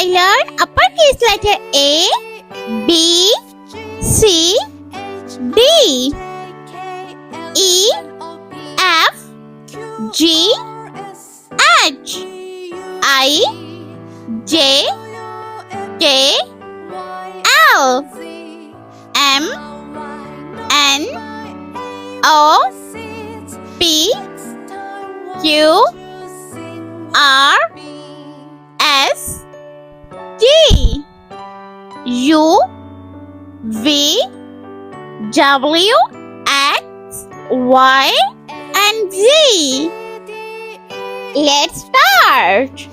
I learned uppercase letter A, B, C, D, E, F, G, H, I, J, K, L, M, N, O, P, Q, R, S, T, U, V, W, X, Y, and Z. Let's start.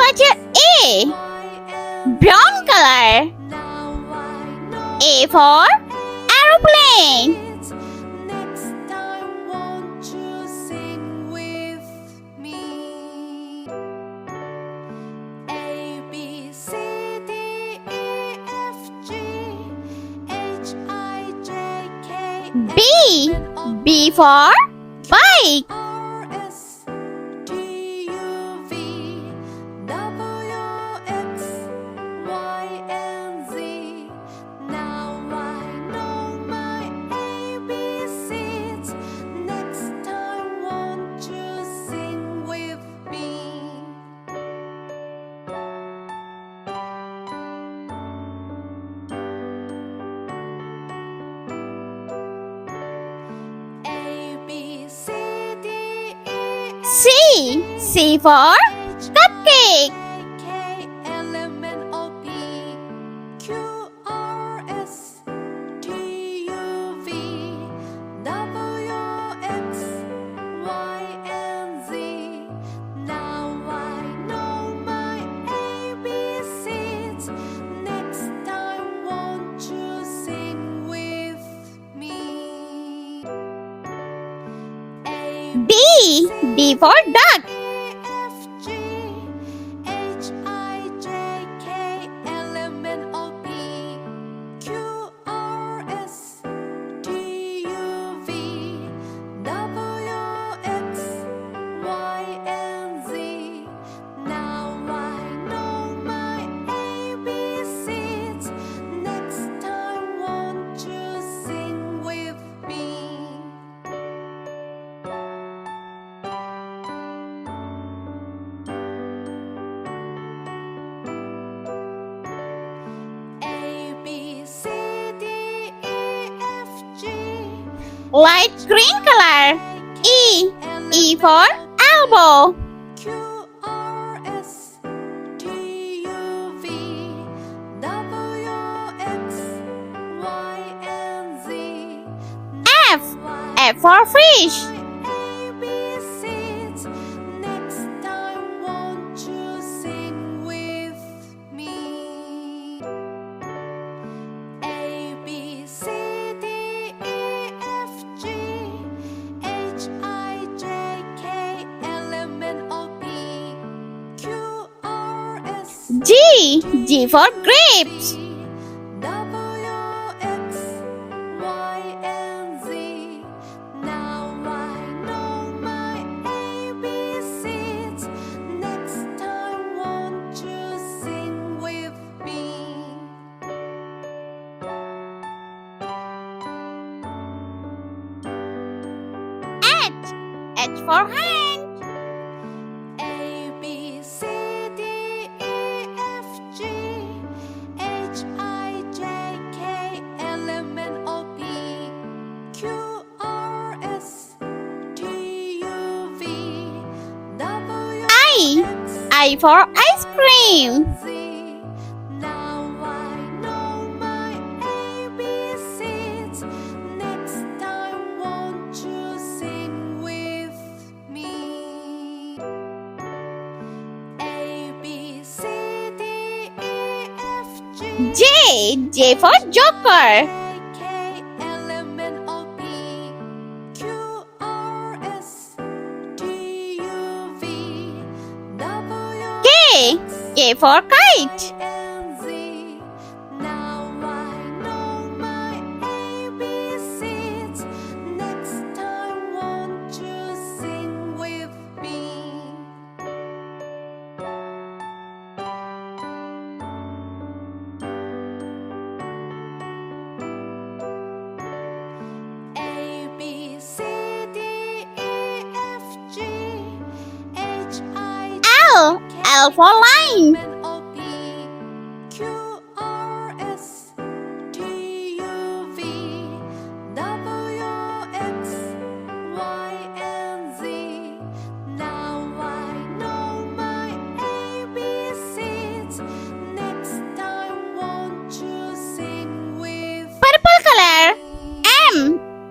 Letter A, brown color. A for aeroplane. B, B for bike. C for cupcake. D for duck. Light green color. E for elbow. F for fish. G for grapes. H for hand. I for ice cream. J for joker. K for kite. L for line. Purple color.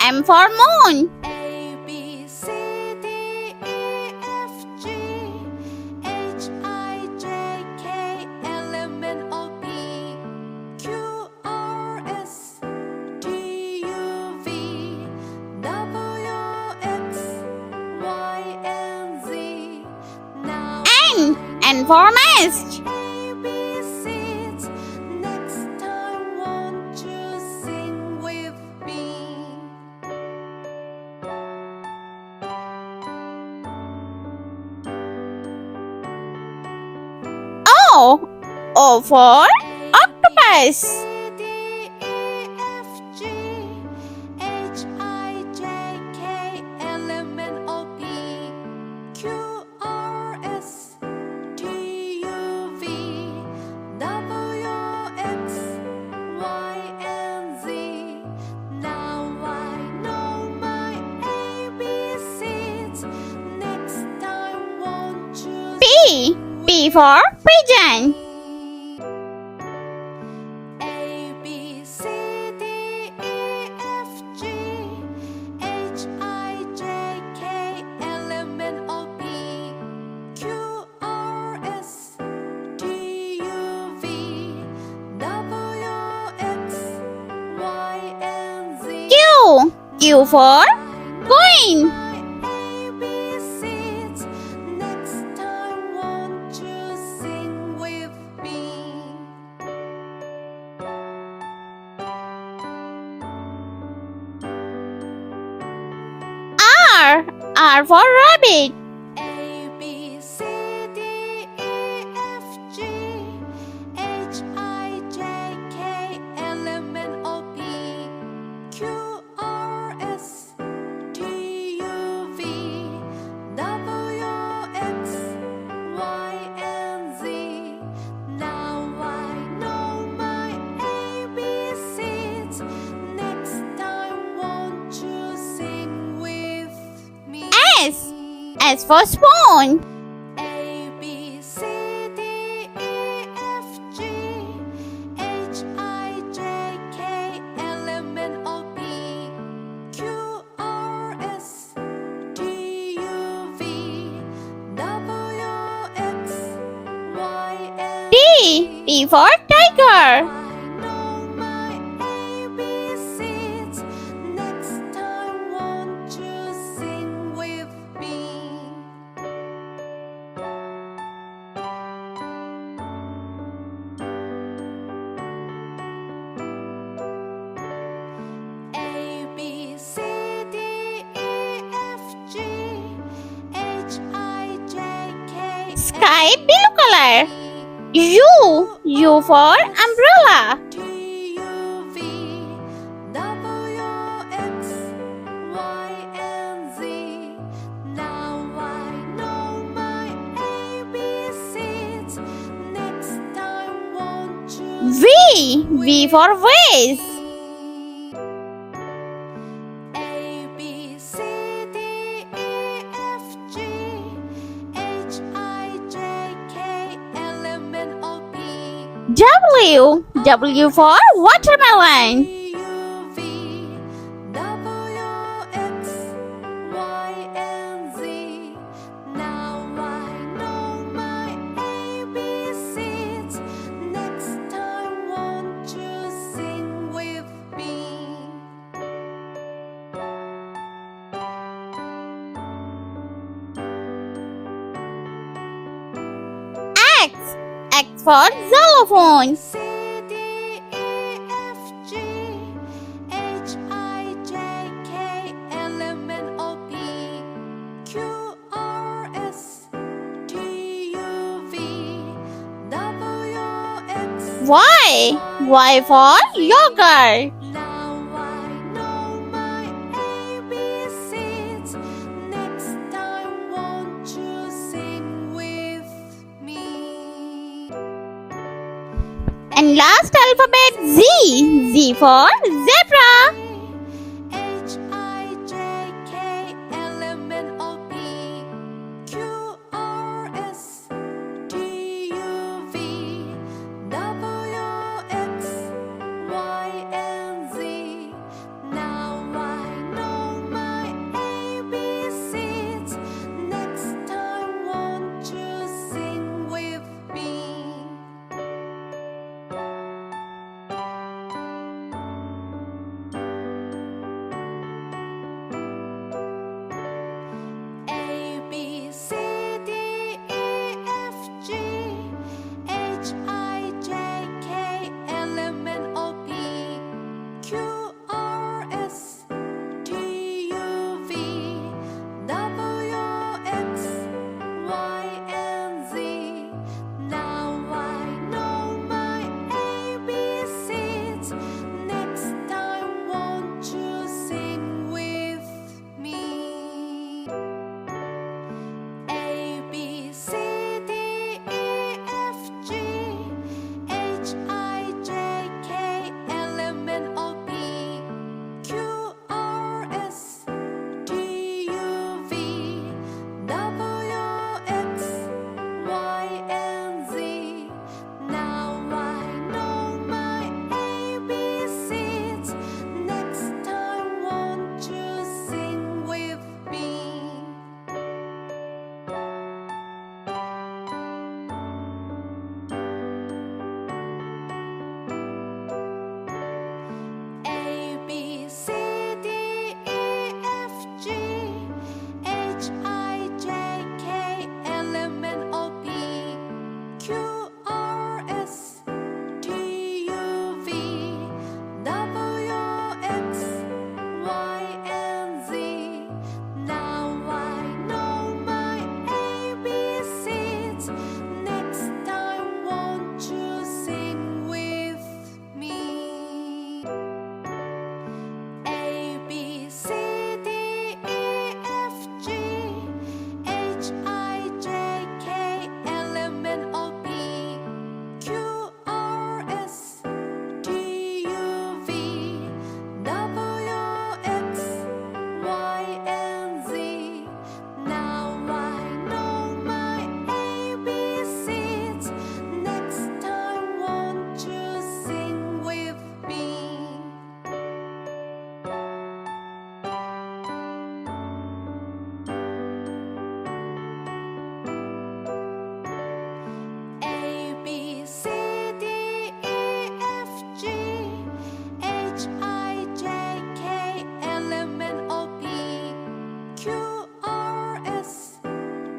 M for moon. N for nest. O for octopus. P for pigeon. A B C D E F G H I J K L M N O P Q R S T U V W X Y and Z. Q for queen. ABCs. Next time, won't you sing with me? R for rabbit. A B C D E F G H I J K L M N O P Q R S T U V W X Y and Z. Now I know my ABCs. Next time, won't you sing with me? S for spoon. A B C D E F G H I J K L M N O P Q R S T U V W X Y and T for tiger. I know my ABCs. Next time, won't you sing with me? A B C D E F G H I J K Sky blue color. U for umbrella. T U V W X Y and Z. Now I know my ABCs. Next time, won't you V for vase. A B C D E F G H I J K L M N O P W for watermelon. T U V W X Y and Z. Now I know my ABCs. Next time, won't you sing with me? X for xylophone. C D E F G H I J K L M N O P Q R S T U V W X Y for yogurt. Now I know my ABCs. Next time, won't you sing with me? And last alphabet Z for zebra. H I J K L M N O P Q R S T U V W X Y and Z. Now I know my ABCs. Next time, won't you sing with me?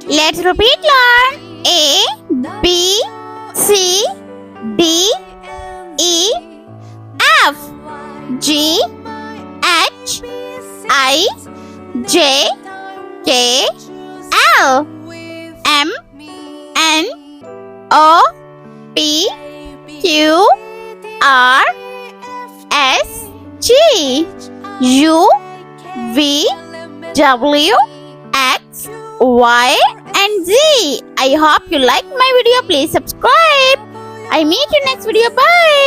Let's repeat learn. A, B, C, D, E, F, G, H, I, J, K, L, M, N, O, P, Q, R, S, T, U, V, W, X, Y, and Z. I hope you like my video. Please subscribe. I meet you next video. Bye.